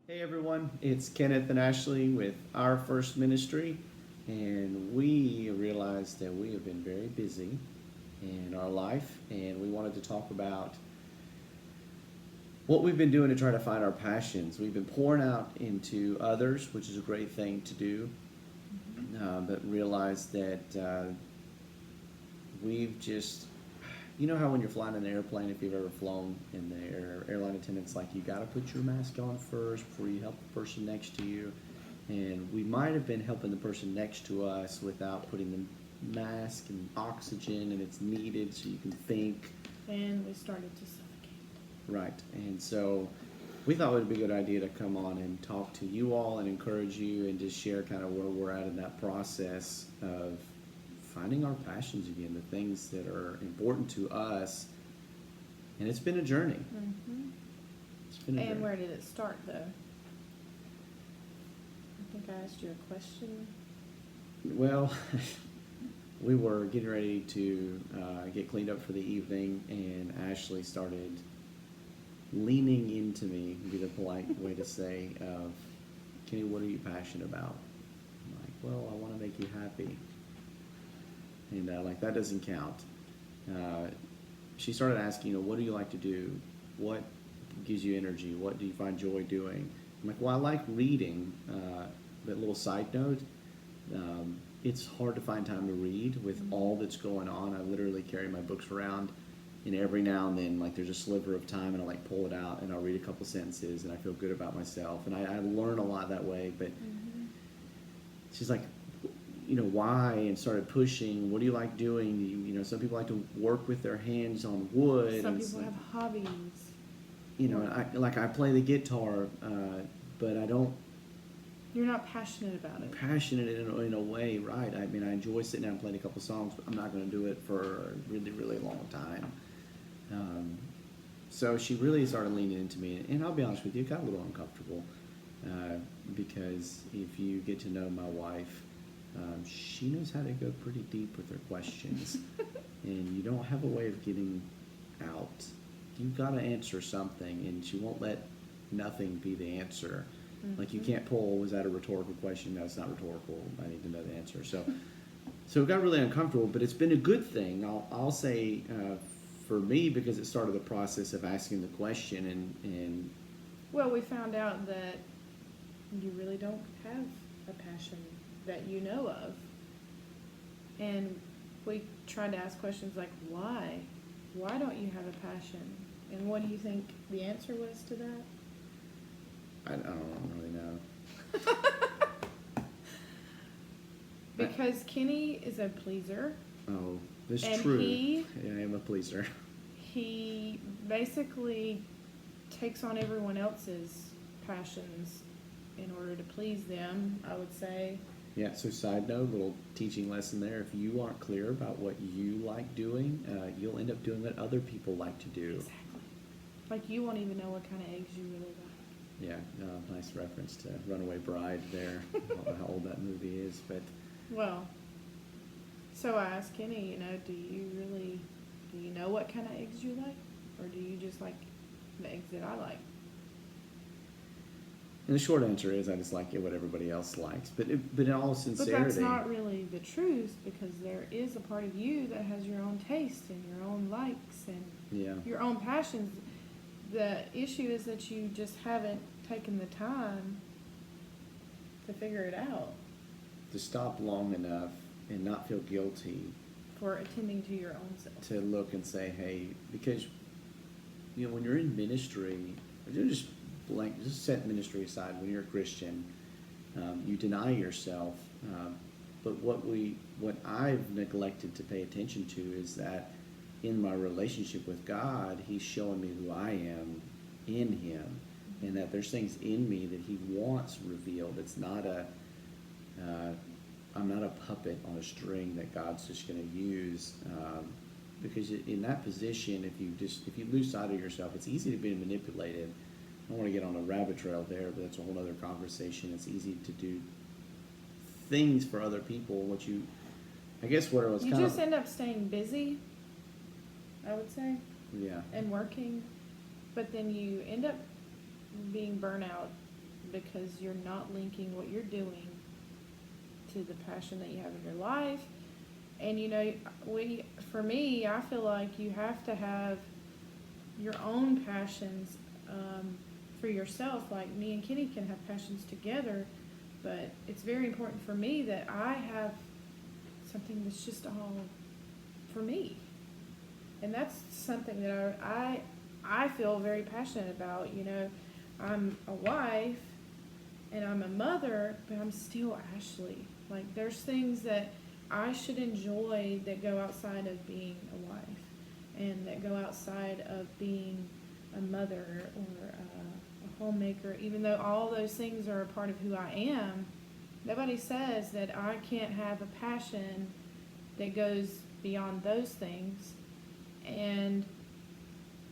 Hey everyone, it's Kenneth and Ashley with Our First Ministry, and we realized that we have been very busy in our life, and we wanted to talk about what we've been doing to try to find our passions. We've been pouring out into others, which is a great thing to do, but realized that we've just, you know how when you're flying in an airplane, if you've ever flown, and the airline attendant's like, you got to put your mask on first before you help the person next to you. And we might have been helping the person next to us without putting the mask and oxygen, and it's needed so you can think. And we started to suffocate. Right. And so we thought it would be a good idea to come on and talk to you all and encourage you and just share kind of where we're at in that process of finding our passions again, the things that are important to us. And it's been a journey. Mm-hmm. It's been a journey. And where did it start, though? I think I asked you a question. Well, we were getting ready to get cleaned up for the evening, and Ashley started leaning into me, would be the polite way to say, of, Kenny, what are you passionate about? I'm like, well, I want to make you happy. And like, that doesn't count. She started asking, what do you like to do? What gives you energy? What do you find joy doing? I'm like, well, I like reading. But little side note, it's hard to find time to read with all that's going on. I literally carry my books around, and every now and then, like, there's a sliver of time, and I like pull it out and I'll read a couple sentences, and I feel good about myself, and I learn a lot that way. But she's like, why? And started pushing. What do you like doing? Some people like to work with their hands on wood. Some people have hobbies. I play the guitar, but I don't. You're not passionate about it. Passionate in a way, right? I mean, I enjoy sitting down and playing a couple songs, but I'm not going to do it for a really, really long time. So she really started leaning into me, and I'll be honest with you, it got a little uncomfortable because if you get to know my wife, she knows how to go pretty deep with her questions, and you don't have a way of getting out. You've got to answer something, and she won't let nothing be the answer. Like, you can't pull, was that a rhetorical question? No, it's not rhetorical. I need to know the answer. So it got really uncomfortable, but it's been a good thing. I'll say for me, because it started the process of asking the question, and Well, we found out that you really don't have a passion that you know of. And we tried to ask questions like, why? Why don't you have a passion? And what do you think the answer was to that? I don't really know. Because Kenny is a pleaser. Oh, that's And true. I am a pleaser. He basically takes on everyone else's passions in order to please them, I would say. Yeah, so side note, little teaching lesson there. If you aren't clear about what you like doing, you'll end up doing what other people like to do. Exactly. Like, you won't even know what kind of eggs you really like. Yeah, nice reference to Runaway Bride there. I don't know how old that movie is, but Well, so I asked Kenny, do you know what kind of eggs you like? Or do you just like the eggs that I like? and the short answer is I just like what everybody else likes. But in all But sincerity, that's not really the truth, because there is a part of you that has your own taste and your own likes and yeah, your own passions. The issue is that you just haven't taken the time to figure it out to stop long enough and not feel guilty for attending to your own self. to look and say, hey, because when you're in ministry, just set ministry aside. When you're a Christian, you deny yourself. But what I've neglected to pay attention to is that in my relationship with God, He's showing me who I am in Him, and that there's things in me that He wants revealed. It's not I'm not a puppet on a string that God's just going to use. Because in that position, if you lose sight of yourself, it's easy to be manipulated. I don't want to get on a rabbit trail there, but that's a whole other conversation. It's easy to do things for other people. I guess what I was You kind just of, end up staying busy, I would say, yeah, and working, but then you end up being burnout because you're not linking what you're doing to the passion that you have in your life. And for me, I feel like you have to have your own passions for yourself. Like me and Kenny can have passions together, but it's very important for me that I have something that's just all for me. And that's something that I feel very passionate about. I'm a wife and I'm a mother, but I'm still Ashley. Like, there's things that I should enjoy that go outside of being a wife and that go outside of being a mother or a homemaker. Even though all those things are a part of who I am, nobody says that I can't have a passion that goes beyond those things. And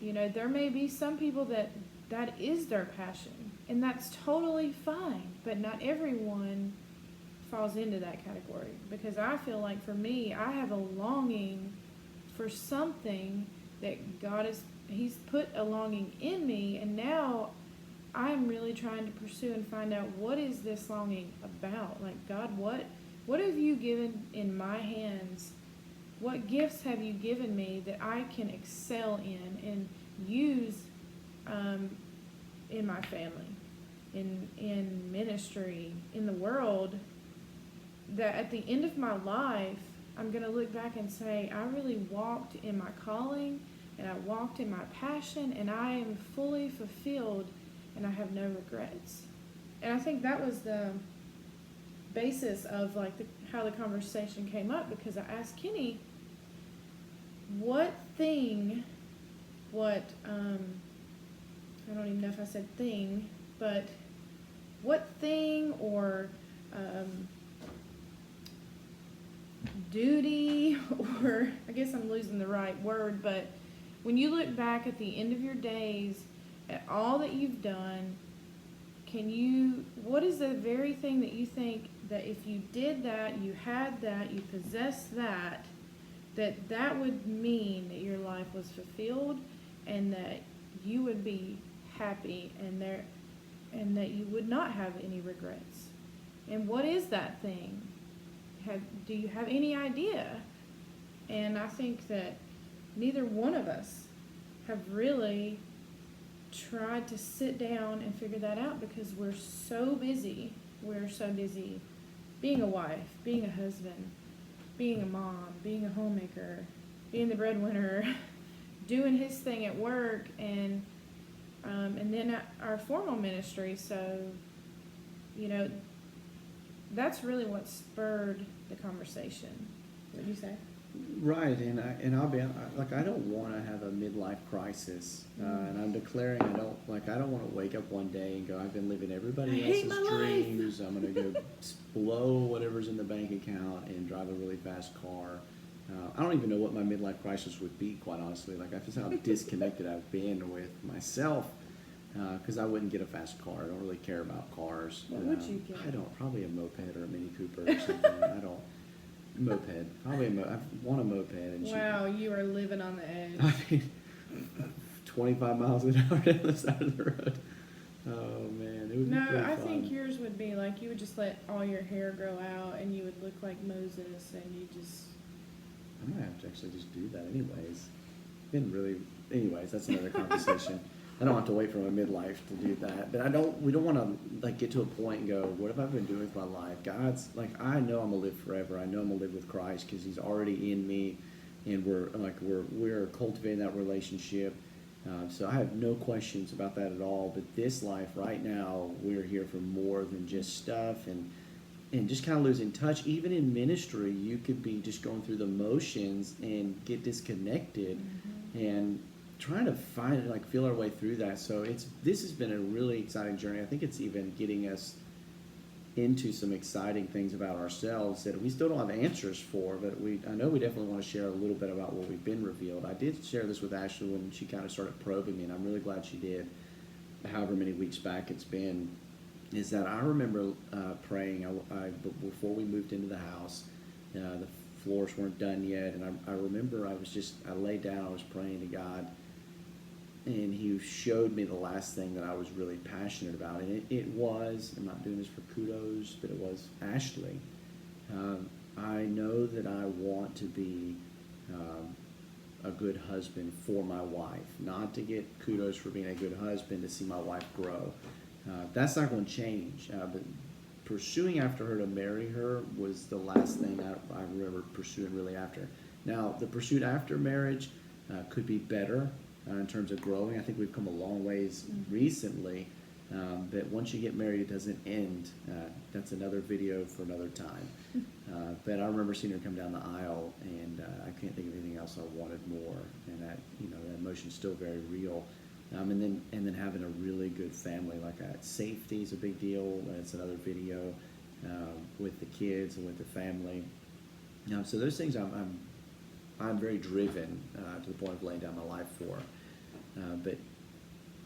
there may be some people that is their passion, and that's totally fine, but not everyone falls into that category. Because I feel like for me, I have a longing for something that He's put a longing in me, and now I'm really trying to pursue and find out, what is this longing about? Like, God, what have you given in my hands? What gifts have you given me that I can excel in and use in my family, in ministry, in the world, that at the end of my life, I'm going to look back and say, I really walked in my calling, and I walked in my passion, and I am fully fulfilled, and I have no regrets. And I think that was the basis of how the conversation came up, because I asked Kenny, I don't even know if I said thing, but what thing or duty, or I guess I'm losing the right word, but when you look back at the end of your days at all that you've done, what is the very thing that you think that if you did that, you had that, you possessed that would mean that your life was fulfilled and that you would be happy and that you would not have any regrets? And what is that thing? Do you have any idea? And I think that neither one of us have really tried to sit down and figure that out, because we're so busy. We're so busy being a wife, being a husband, being a mom, being a homemaker, being the breadwinner, doing his thing at work, and then our formal ministry. So, that's really what spurred the conversation. What did you say? Right, and I'll be like, I don't want to have a midlife crisis, and I'm declaring I don't want to wake up one day and go, I've been living everybody else's dreams. I'm going to go blow whatever's in the bank account and drive a really fast car. I don't even know what my midlife crisis would be, quite honestly. Like, I feel how disconnected I've been with myself, because I wouldn't get a fast car. I don't really care about cars. What would you get? I don't. Probably a moped or a Mini Cooper or something. I don't. Moped. Probably I want a moped. And wow, you are living on the edge. I mean, 25 miles an hour down the side of the road. Oh, man. It would be pretty I fun. think yours would be like, you would just let all your hair grow out and you would look like Moses, and you just... I might have to actually just do that anyways. Anyways, that's another conversation. I don't have to wait for my midlife to do that. But we don't want to get to a point and go, what have I been doing with my life? God's I know I'm gonna live forever. I know I'm gonna live with Christ because He's already in me, and we're cultivating that relationship. So I have no questions about that at all. But this life right now, we're here for more than just stuff and just kind of losing touch. Even in ministry, you could be just going through the motions and get disconnected, and trying to feel our way through that. So this has been a really exciting journey. I think it's even getting us into some exciting things about ourselves that we still don't have answers for, but I know we definitely want to share a little bit about what we've been revealed. I did share this with Ashley when she kind of started probing me, and I'm really glad she did, however many weeks back it's been, is that I remember praying before we moved into the house. The floors weren't done yet, and I remember I laid down, I was praying to God, and he showed me the last thing that I was really passionate about, and it was, I'm not doing this for kudos, but it was Ashley. I know that I want to be a good husband for my wife, not to get kudos for being a good husband, to see my wife grow. That's not going to change, but pursuing after her to marry her was the last thing I remember pursuing really after. Now, the pursuit after marriage could be better in terms of growing. I think we've come a long ways recently, but once you get married, it doesn't end. That's another video for another time. But I remember seeing her come down the aisle, and I can't think of anything else I wanted more. And that, that emotion's still very real. And then having a really good family like that. Safety is a big deal. That's another video with the kids and with the family. So those things I'm very driven to the point of laying down my life for. But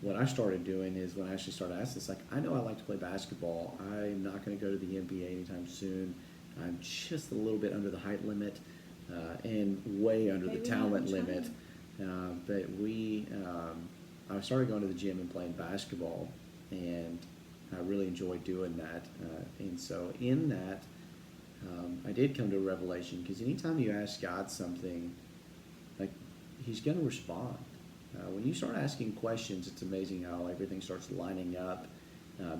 what I started doing is when I actually started asking, it's like, I know I like to play basketball. I'm not going to go to the NBA anytime soon. I'm just a little bit under the height limit and way under the talent limit. But I started going to the gym and playing basketball, and I really enjoyed doing that. And so in that, I did come to a revelation, because anytime you ask God something, like, He's going to respond. When you start asking questions, it's amazing how everything starts lining up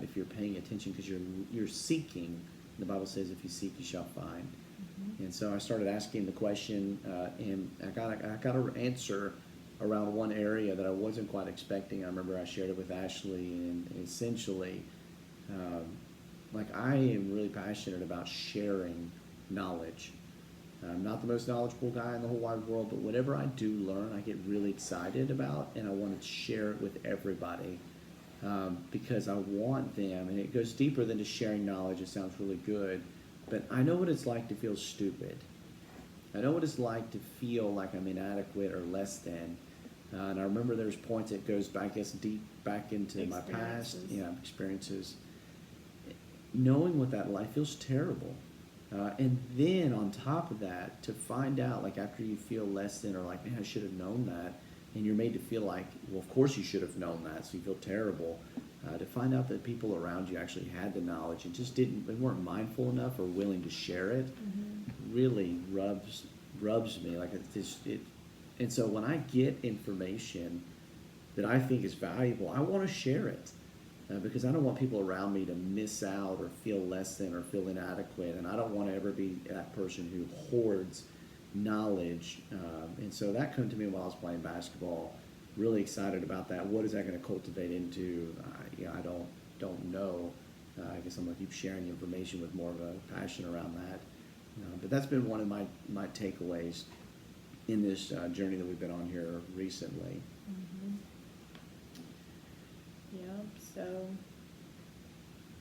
if you're paying attention, because you're seeking. The Bible says, if you seek, you shall find. Mm-hmm. And so I started asking the question, and I got an answer around one area that I wasn't quite expecting. I remember I shared it with Ashley, and essentially, I am really passionate about sharing knowledge. I'm not the most knowledgeable guy in the whole wide world, but whatever I do learn, I get really excited about, and I want to share it with everybody because I want them, and it goes deeper than just sharing knowledge. It sounds really good, but I know what it's like to feel stupid. I know what it's like to feel like I'm inadequate or less than. And I remember there's points that goes back, I guess, deep back into my past, experiences. Knowing what that life feels terrible. And then on top of that, to find out, like, after you feel less than, or like, man, I should have known that, and you're made to feel like, well, of course you should have known that, so you feel terrible. To find out that people around you actually had the knowledge and just they weren't mindful enough or willing to share it, really rubs me. Like, and so when I get information that I think is valuable, I want to share it. Because I don't want people around me to miss out or feel less than or feel inadequate, and I don't want to ever be that person who hoards knowledge. And so that came to me while I was playing basketball. Really excited about that. What is that going to cultivate into? I don't know. I guess I'm going to keep sharing the information with more of a passion around that. But that's been one of my takeaways in this journey that we've been on here recently. Mm-hmm. Yep, so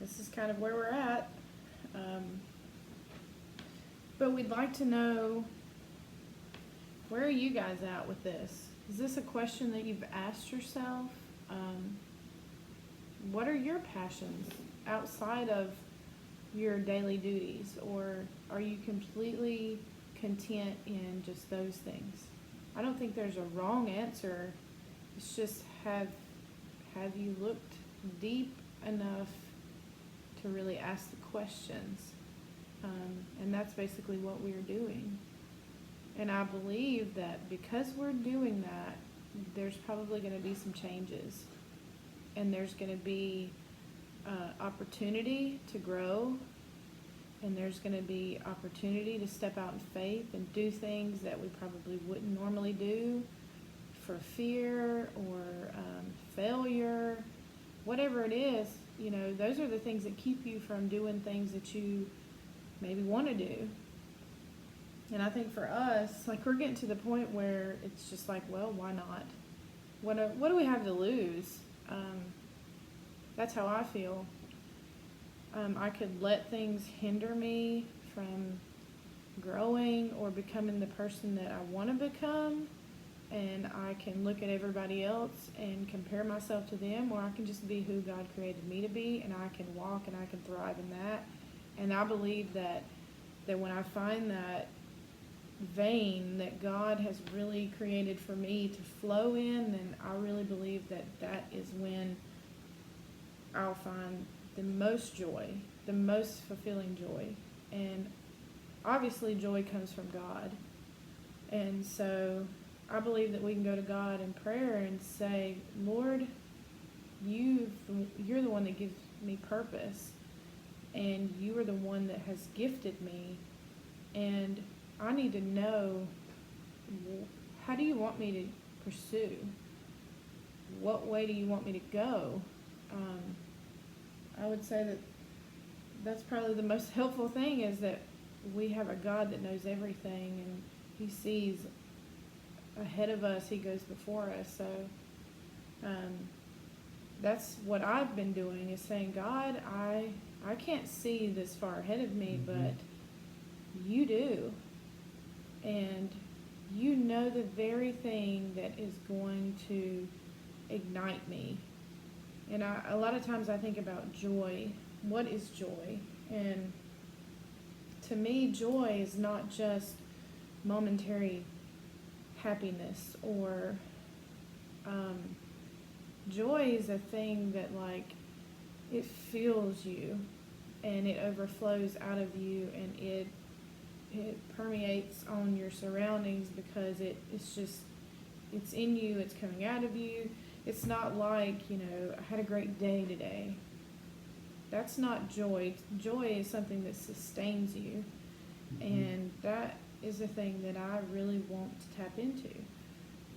this is kind of where we're at. But we'd like to know, where are you guys at with this? Is this a question that you've asked yourself? What are your passions outside of your daily duties? Or are you completely content in just those things? I don't think there's a wrong answer. It's just, have you looked deep enough to really ask the questions? And that's basically what we're doing. And I believe that because we're doing that, there's probably going to be some changes. And there's going to be opportunity to grow. And there's going to be opportunity to step out in faith and do things that we probably wouldn't normally do, for fear or failure, whatever it is. Those are the things that keep you from doing things that you maybe want to do. And I think for us, like, we're getting to the point where it's just like, well, why not? What do we have to lose? That's how I feel. I could let things hinder me from growing or becoming the person that I want to become, and I can look at everybody else and compare myself to them, or I can just be who God created me to be, and I can walk and I can thrive in that. And I believe that when I find that vein that God has really created for me to flow in, then I really believe that that is when I'll find the most joy, the most fulfilling joy. And obviously joy comes from God. And so I believe that we can go to God in prayer and say, Lord, you're the one that gives me purpose, and you are the one that has gifted me, and I need to know, how do you want me to pursue? What way do you want me to go? I would say that that's probably the most helpful thing, is that we have a God that knows everything, and he sees ahead of us, he goes before us. So that's what I've been doing, is saying, God, I can't see this far ahead of me, but you do. And you know the very thing that is going to ignite me. And a lot of times I think about joy. What is joy? And to me, joy is not just momentary happiness, or joy is a thing that, like, it fills you and it overflows out of you, and it permeates on your surroundings, because it's in you, it's coming out of you. It's not like, I had a great day today. That's not joy. Joy is something that sustains you. And that is a thing that I really want to tap into.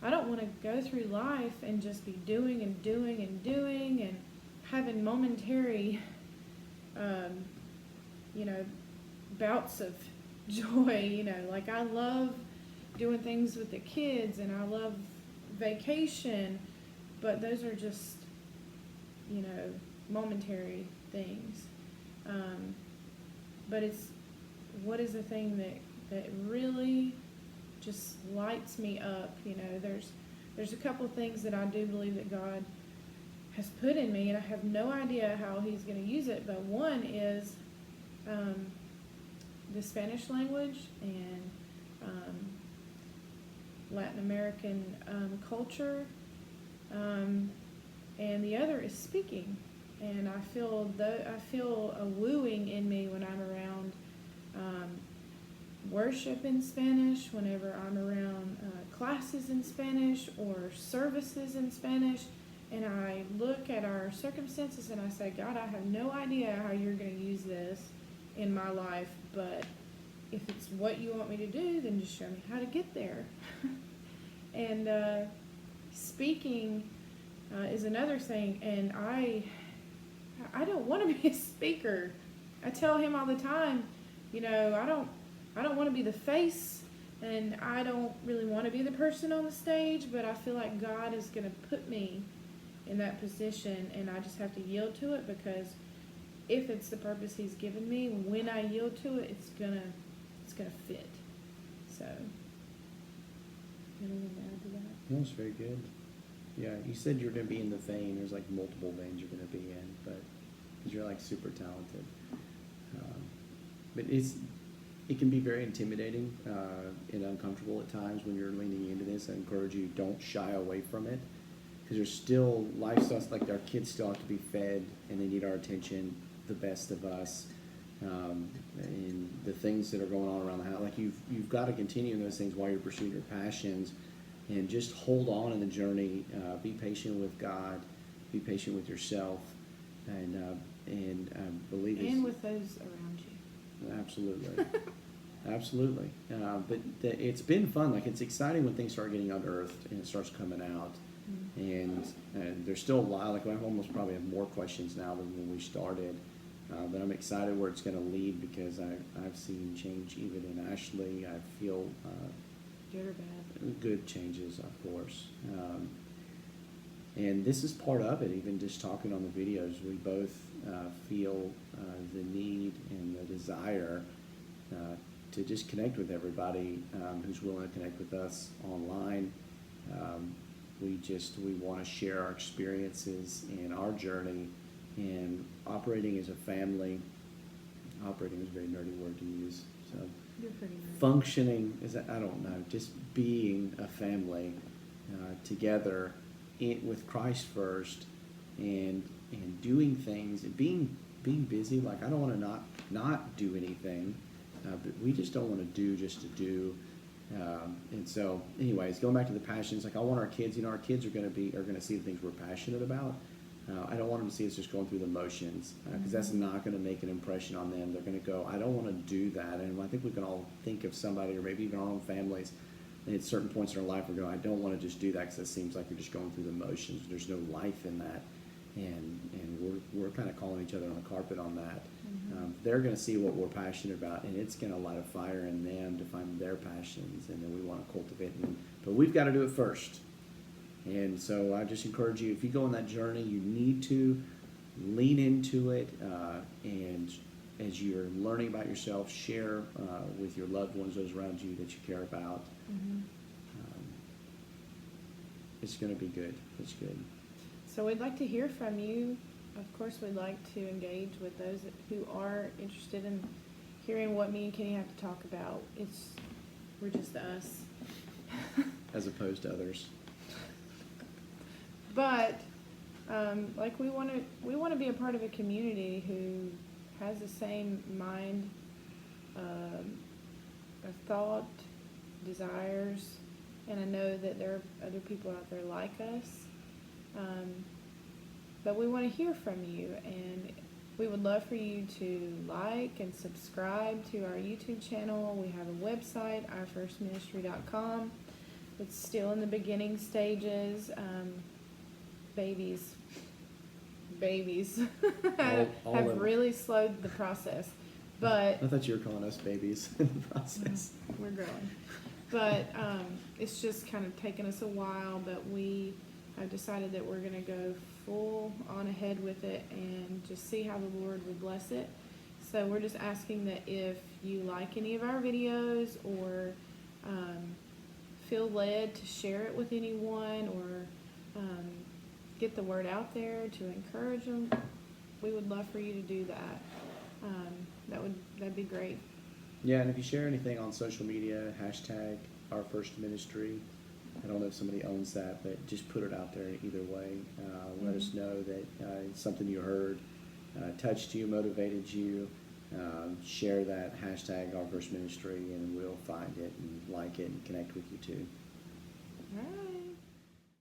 I don't want to go through life and just be doing and doing and doing and having momentary, bouts of joy. Like, I love doing things with the kids, and I love vacation, but those are just, momentary things. But what is the thing that really just lights me up? There's a couple things that I do believe that God has put in me, and I have no idea how he's going to use it, but one is the Spanish language and Latin American culture, and the other is speaking. And I feel a wooing in me when I'm around worship in Spanish, whenever I'm around classes in Spanish or services in Spanish, and I look at our circumstances and I say, God, I have no idea how you're going to use this in my life, but if it's what you want me to do, then just show me how to get there. And speaking is another thing, and I don't want to be a speaker. I tell him all the time, I don't want to be the face, and I don't really want to be the person on the stage, but I feel like God is going to put me in that position, and I just have to yield to it, because if it's the purpose he's given me, when I yield to it, it's gonna fit. So, anything to add to that? No, it's very good. Yeah, you said you're going to be in the vein. There's like multiple veins you're going to be in, but because you're like super talented. But it can be very intimidating and uncomfortable at times when you're leaning into this. I encourage you, don't shy away from it, because there's still lifestyles, like our kids still have to be fed, and they need our attention, the best of us, and the things that are going on around the house. Like you've got to continue in those things while you're pursuing your passions, and just hold on in the journey. Be patient with God, be patient with yourself, and believe and with those around you. Absolutely. Absolutely. But it's been fun. Like, it's exciting when things start getting unearthed and it starts coming out. And there's still a lot. Like, I almost probably have more questions now than when we started. But I'm excited where it's going to lead, because I've seen change even in Ashley. I feel Good or bad? Good changes, of course. And this is part of it. Even just talking on the videos, we both feel the need and the desire to just connect with everybody who's willing to connect with us online. We want to share our experiences and our journey, and operating as a family. Operating is a very nerdy word to use. So You're pretty nice. functioning is, I don't know, just being a family together with Christ first, and doing things and being busy. Like, I don't want to not do anything, but we just don't want to do just to do. And so, anyways, going back to the passions, like, I want our kids. Our kids are going to see the things we're passionate about. I don't want them to see us just going through the motions, because that's not going to make an impression on them. They're going to go, I don't want to do that. And I think we can all think of somebody, or maybe even our own families, at certain points in our life, we're going, I don't want to just do that because it seems like you're just going through the motions. There's no life in that. And we're kind of calling each other on the carpet on that. They're going to see what we're passionate about, and it's going to light a fire in them to find their passions, and then we want to cultivate them. But we've got to do it first. And so I just encourage you, if you go on that journey, you need to lean into it, and as you're learning about yourself, share with your loved ones, those around you that you care about. It's going to be good. It's good. So we'd like to hear from you. Of course, we'd like to engage with those who are interested in hearing what me and Kenny have to talk about. We're just us. As opposed to others. But like, we want to be a part of a community who has the same mind, of thought, desires, and I know that there are other people out there like us. But we want to hear from you, and we would love for you to like and subscribe to our YouTube channel. We have a website, ourfirstministry.com. It's still in the beginning stages. Babies All have of- really slowed the process, but I thought you were calling us babies in the process. we're growing. But it's just kind of taken us a while, but we have decided that we're going to go full on ahead with it and just see how the Lord would bless it. So we're just asking that if you like any of our videos, or feel led to share it with anyone, or get the word out there to encourage them, we would love for you to do that. That'd be great. Yeah, and if you share anything on social media, hashtag Our First Ministry. I don't know if somebody owns that, but just put it out there either way. Let us know that it's something you heard, touched you, motivated you. Share that hashtag Our First Ministry, and we'll find it and like it and connect with you too. All right.